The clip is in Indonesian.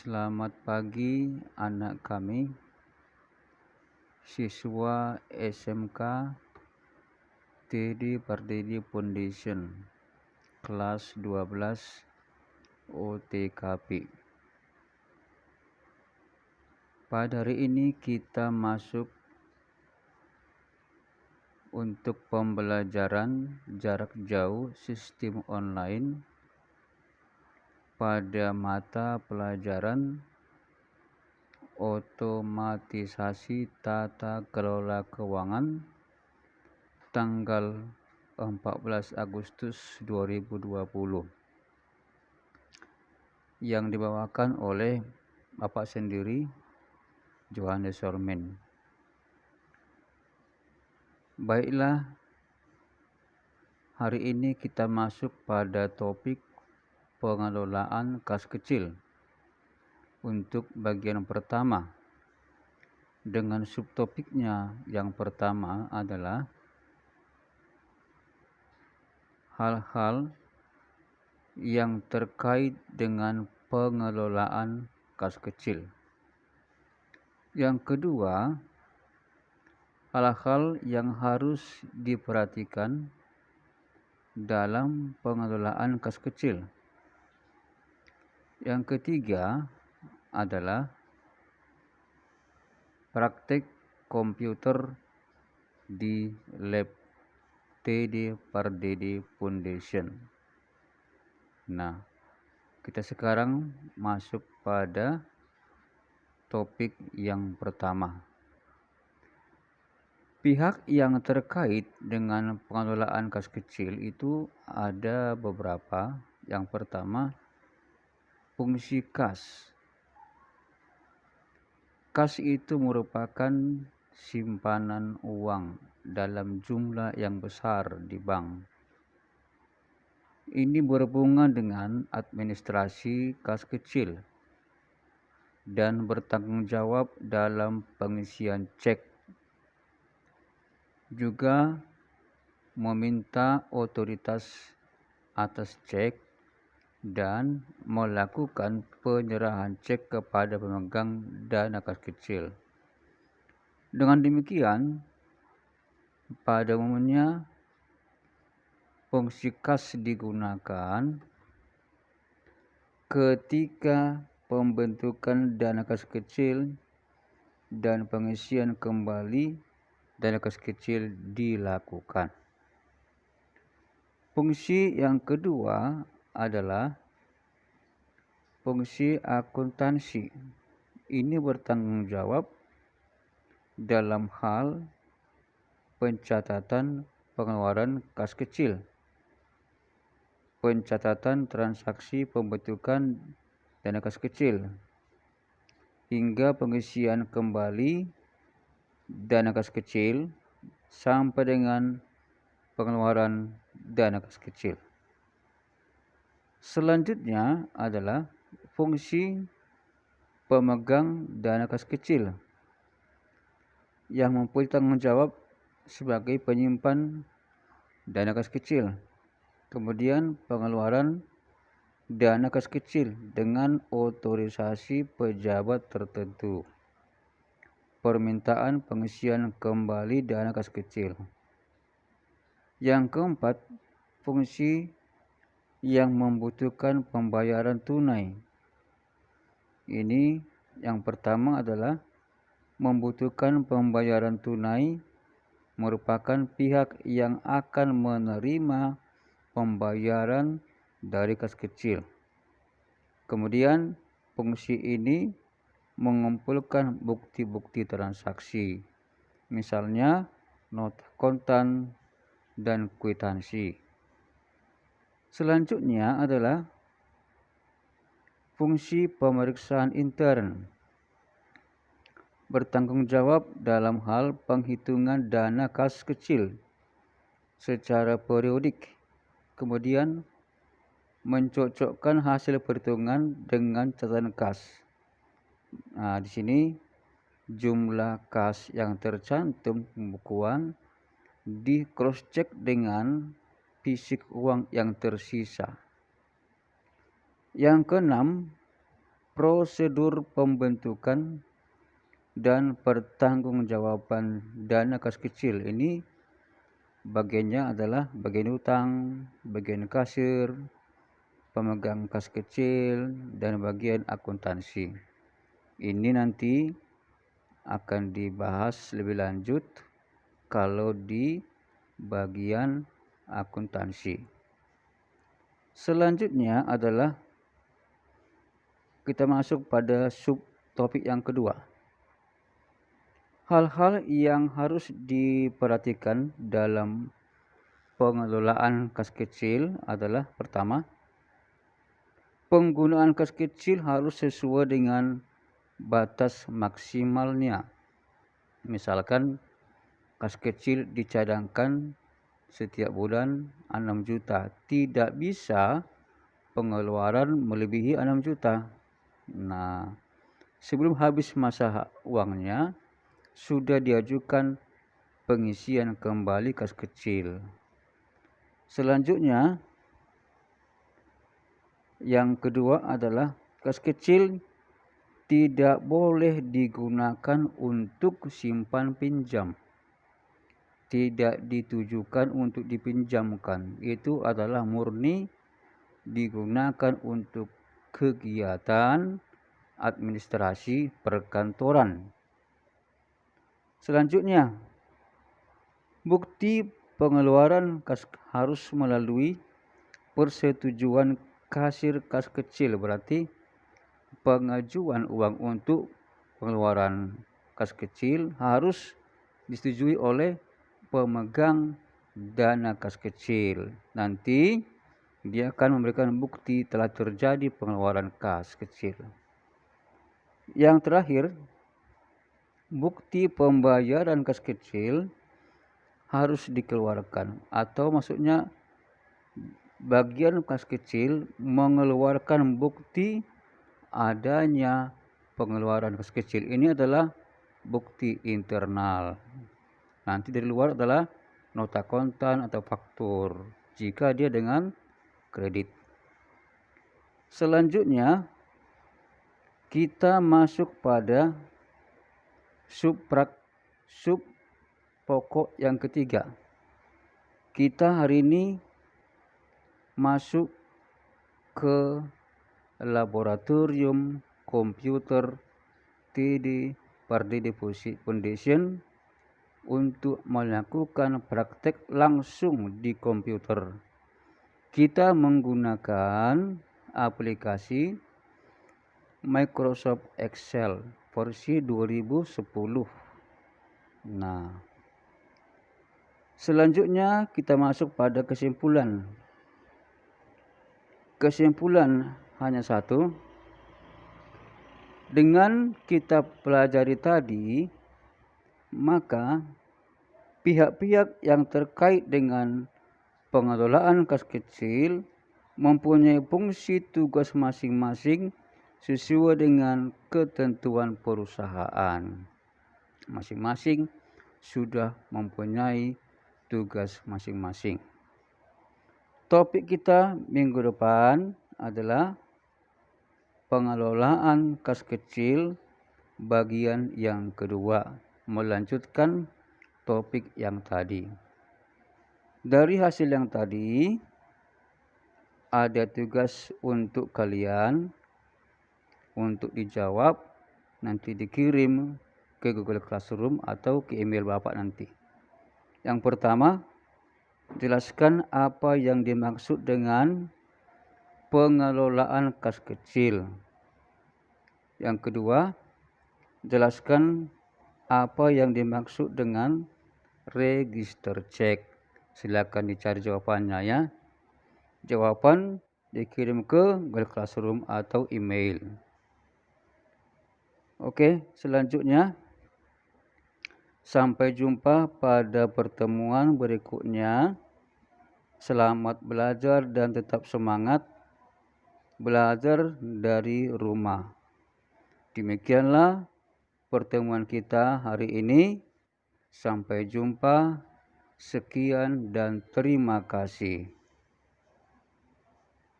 Selamat pagi anak kami, siswa SMK TD Pardede Foundation, kelas 12 OTKP. Pada hari ini kita masuk untuk pembelajaran jarak jauh sistem online pada mata pelajaran otomatisasi tata kelola keuangan tanggal 14 Agustus 2020 yang dibawakan oleh Bapak sendiri, Johannes Sormen. Baiklah, hari ini kita masuk pada topik pengelolaan kas kecil untuk bagian pertama, dengan subtopiknya. Yang pertama adalah hal-hal yang terkait dengan pengelolaan kas kecil. Yang kedua, hal-hal yang harus diperhatikan dalam pengelolaan kas kecil. Yang ketiga adalah praktek komputer di lab TD Pardede Foundation. Nah, kita sekarang masuk pada topik yang pertama. Pihak yang terkait dengan pengelolaan kas kecil itu ada beberapa. Yang pertama, fungsi kas. Kas itu merupakan simpanan uang dalam jumlah yang besar di bank. Ini berhubungan dengan administrasi kas kecil dan bertanggung jawab dalam pengisian cek. Juga meminta otoritas atas cek dan melakukan penyerahan cek kepada pemegang dana kas kecil. Dengan demikian, pada umumnya fungsi kas digunakan ketika pembentukan dana kas kecil dan pengisian kembali dana kas kecil dilakukan. Fungsi yang kedua adalah fungsi akuntansi. Ini bertanggung jawab dalam hal pencatatan pengeluaran kas kecil, pencatatan transaksi pembentukan dana kas kecil, hingga pengisian kembali dana kas kecil sampai dengan pengeluaran dana kas kecil. Selanjutnya adalah fungsi pemegang dana kas kecil yang mempunyai tanggung jawab sebagai penyimpan dana kas kecil, kemudian pengeluaran dana kas kecil dengan otorisasi pejabat tertentu, permintaan pengisian kembali dana kas kecil. Yang keempat, fungsi yang membutuhkan pembayaran tunai. Ini yang pertama adalah membutuhkan pembayaran tunai, merupakan pihak yang akan menerima pembayaran dari kas kecil. Kemudian fungsi ini mengumpulkan bukti-bukti transaksi, misalnya nota kontan dan kwitansi. Selanjutnya adalah fungsi pemeriksaan intern, bertanggung jawab dalam hal penghitungan dana kas kecil secara periodik, kemudian mencocokkan hasil perhitungan dengan catatan kas. Nah, di sini jumlah kas yang tercantum pembukuan di cross check dengan fisik uang yang tersisa. Yang keenam, prosedur pembentukan dan pertanggungjawaban dana kas kecil. Ini bagiannya adalah bagian utang, bagian kasir, pemegang kas kecil, dan bagian akuntansi. Ini nanti akan dibahas lebih lanjut kalau di bagian akuntansi. Selanjutnya adalah kita masuk pada subtopik yang kedua. Hal-hal yang harus diperhatikan dalam pengelolaan kas kecil adalah pertama, penggunaan kas kecil harus sesuai dengan batas maksimalnya. Misalkan kas kecil dicadangkan setiap bulan 6 juta. Tidak bisa pengeluaran melebihi 6 juta. Nah, sebelum habis masa uangnya, sudah diajukan pengisian kembali kas kecil. Selanjutnya, yang kedua adalah kas kecil tidak boleh digunakan untuk simpan pinjam. Tidak ditujukan untuk dipinjamkan. Itu adalah murni digunakan untuk kegiatan administrasi perkantoran. Selanjutnya, bukti pengeluaran kas harus melalui persetujuan kasir kas kecil. Berarti pengajuan uang untuk pengeluaran kas kecil harus disetujui oleh pemegang dana kas kecil. Nanti dia akan memberikan bukti telah terjadi pengeluaran kas kecil. Yang terakhir, bukti pembayaran kas kecil harus dikeluarkan, atau maksudnya bagian kas kecil mengeluarkan bukti adanya pengeluaran kas kecil. Ini adalah bukti internal. Nanti dari luar adalah nota kontan atau faktur jika dia dengan kredit. Selanjutnya kita masuk pada sub pokok yang ketiga. Kita hari ini masuk ke laboratorium komputer TD Pardede Foundation untuk melakukan praktek langsung di komputer. Kita menggunakan aplikasi Microsoft Excel versi 2010. Nah, selanjutnya kita masuk pada kesimpulan. Kesimpulan hanya satu. Dengan kita pelajari tadi, maka pihak-pihak yang terkait dengan pengelolaan kas kecil mempunyai fungsi tugas masing-masing sesuai dengan ketentuan perusahaan. Masing-masing sudah mempunyai tugas masing-masing. Topik kita minggu depan adalah pengelolaan kas kecil bagian yang kedua, melanjutkan topik yang tadi. Dari hasil yang tadi, ada tugas untuk kalian untuk dijawab, nanti dikirim ke Google Classroom atau ke email Bapak nanti. Yang pertama, jelaskan apa yang dimaksud dengan pengelolaan kas kecil. Yang kedua, jelaskan apa yang dimaksud dengan register cek. Silakan dicari jawabannya ya. Jawaban dikirim ke Google Classroom atau email. Oke, selanjutnya sampai jumpa pada pertemuan berikutnya. Selamat belajar dan tetap semangat belajar dari rumah. Demikianlah pertemuan kita hari ini. Sampai jumpa. Sekian dan terima kasih.